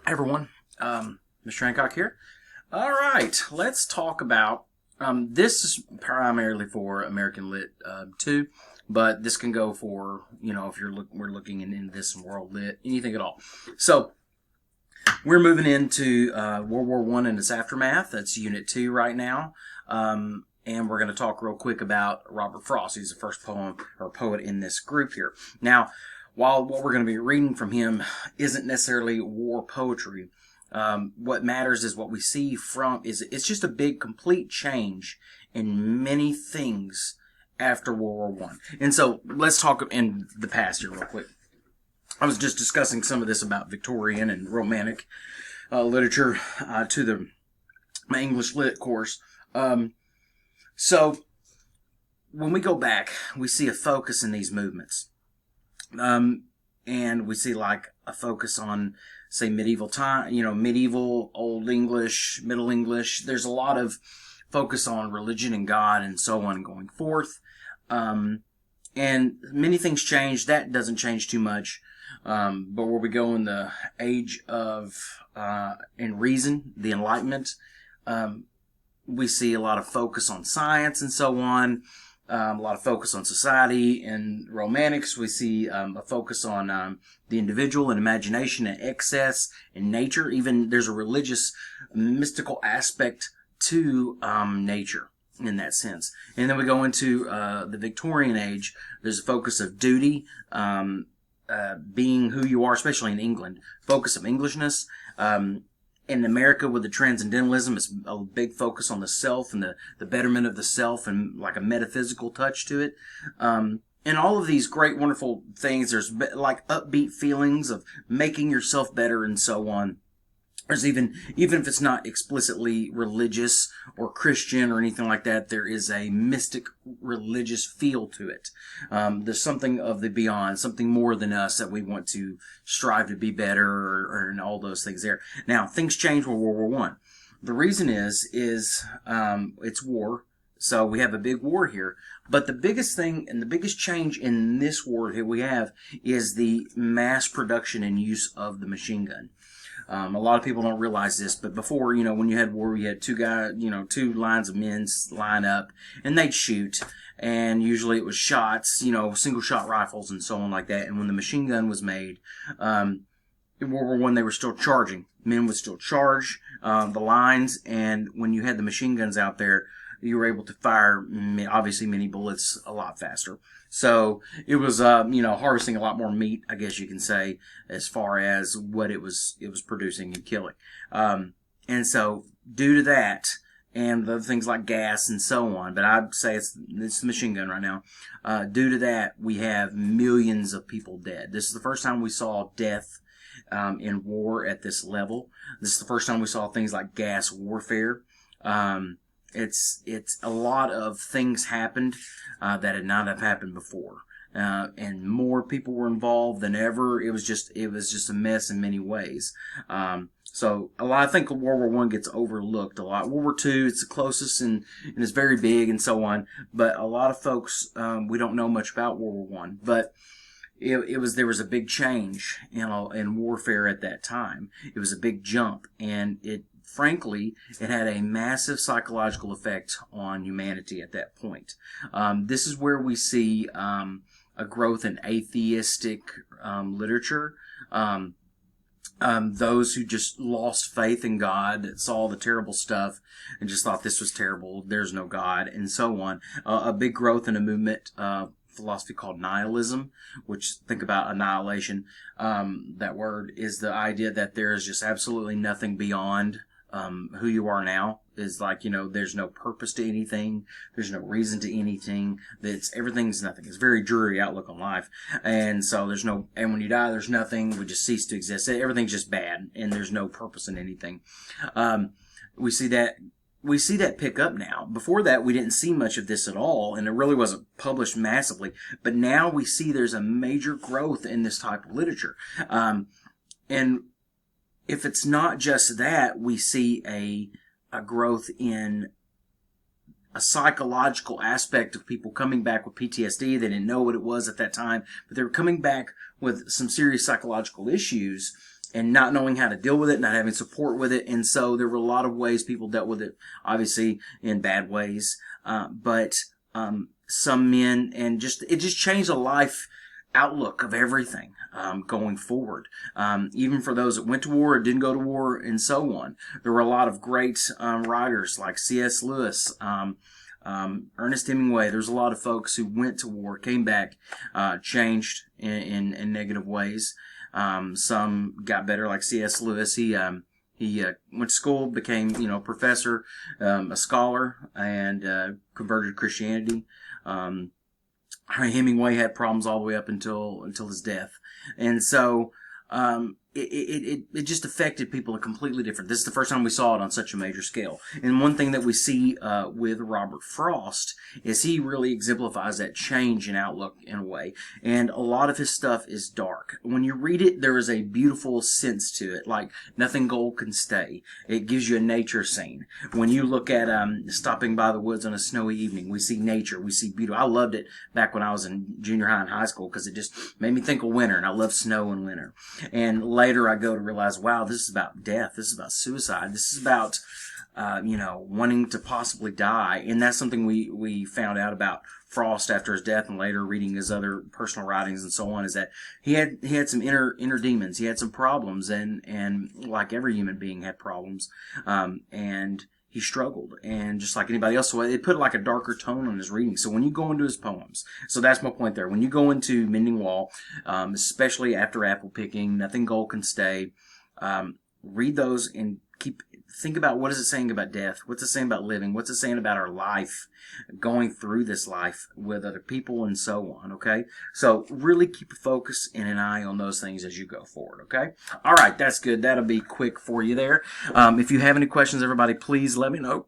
Hi everyone, Mr. Hancock here. All right, let's talk about. This is primarily for American Lit 2, but this can go for if we're looking in this World Lit, anything at all. So we're moving into World War One and its aftermath. That's Unit 2 right now. And we're going to talk real quick about Robert Frost. He's the first poet in this group here. Now, while what we're going to be reading from him isn't necessarily war poetry, what matters is what we see from it's just a big complete change in many things after World War One. And so let's talk in the past here real quick. I was just discussing some of this about Victorian and Romantic literature to my English Lit course. So when we go back, we see a focus in these movements. And we see like a focus on, say, medieval time, medieval, Old English, Middle English. There's a lot of focus on religion and God and so on going forth. And many things change. That doesn't change too much. But where we go in the age of, in reason, the Enlightenment, we see a lot of focus on science and so on. A lot of focus on society. In Romantics, we see a focus on the individual and imagination and excess and nature. Even there's a religious, mystical aspect to nature in that sense. And then we go into the Victorian age. There's a focus of duty, being who you are, especially in England. Focus of Englishness. In America, with the transcendentalism, it's a big focus on the self and the betterment of the self and like a metaphysical touch to it. And all of these great, wonderful things, there's like upbeat feelings of making yourself better and so on. There's even if it's not explicitly religious or Christian or anything like that, there is a mystic religious feel to it. There's something of the beyond, something more than us that we want to strive to be better or and all those things there. Now, things change with World War One. The reason is it's war. So we have a big war here. But the biggest thing and the biggest change in this war here we have is the mass production and use of the machine gun. A lot of people don't realize this, but before, when you had war, you had two lines of men line up, and they'd shoot, and usually it was shots, single shot rifles and so on like that. And when the machine gun was made, in World War One, they were still charging. Men would still charge the lines, and when you had the machine guns out there, you were able to fire, obviously, many bullets a lot faster. So it was, harvesting a lot more meat, I guess you can say, as far as what it was producing and killing. And so due to that, and the things like gas and so on, but I'd say it's the machine gun right now. Due to that, we have millions of people dead. This is the first time we saw death in war at this level. This is the first time we saw things like gas warfare. It's a lot of things happened that had not have happened before, and more people were involved than ever. It was just a mess in many ways. So a lot, I think World War One gets overlooked a lot. World War Two, it's the closest and it's very big and so on. But a lot of folks we don't know much about World War One, but there was a big change in warfare at that time. It was a big jump, and frankly, it had a massive psychological effect on humanity at that point. This is where we see a growth in atheistic literature. Those who just lost faith in God, that saw the terrible stuff and just thought this was terrible, there's no God, and so on. A big growth in a movement, philosophy called Nihilism, which, think about annihilation. That word is the idea that there is just absolutely nothing beyond who you are now. Is like, there's no purpose to anything. There's no reason to anything. Everything's nothing. It's a very dreary outlook on life. And so and when you die, there's nothing. We just cease to exist. Everything's just bad, and there's no purpose in anything. We see that pick up now. Before that, we didn't see much of this at all, and it really wasn't published massively. But now we see there's a major growth in this type of literature. And if it's not just that, we see a growth in a psychological aspect of people coming back with PTSD. They didn't know what it was at that time, but they were coming back with some serious psychological issues. and not knowing how to deal with it, not having support with it. And so there were a lot of ways people dealt with it, obviously in bad ways. But some men, and it just changed the life outlook of everything going forward. Even for those that went to war or didn't go to war and so on. There were a lot of great writers like C.S. Lewis, Ernest Hemingway. There's a lot of folks who went to war, came back, changed in negative ways. Some got better, like C.S. Lewis. He went to school, became, professor, a scholar, and converted to Christianity. Hemingway had problems all the way up until his death. And so, it just affected people completely different. This is the first time we saw it on such a major scale. And one thing that we see with Robert Frost is he really exemplifies that change in outlook in a way. And a lot of his stuff is dark. When you read it, there is a beautiful sense to it, like Nothing Gold Can Stay. It gives you a nature scene. When you look at Stopping by the Woods on a Snowy Evening, we see nature, we see beauty. I loved it back when I was in junior high and high school because it just made me think of winter, and I love snow and winter. And later I go to realize, wow, this is about death. This is about suicide. This is about, wanting to possibly die. And that's something we found out about Frost after his death, and later reading his other personal writings and so on, is that he had some inner demons. He had some problems, and like every human being had problems, and he struggled, and just like anybody else, so it put like a darker tone on his reading. So when you go into his poems, so that's my point there. When you go into Mending Wall, especially after Apple Picking, Nothing Gold Can Stay, read those and think about, what is it saying about death? What's it saying about living? What's it saying about our life, going through this life with other people and so on, okay? So really keep a focus and an eye on those things as you go forward, okay? All right, that's good. That'll be quick for you there. If you have any questions, everybody, please let me know.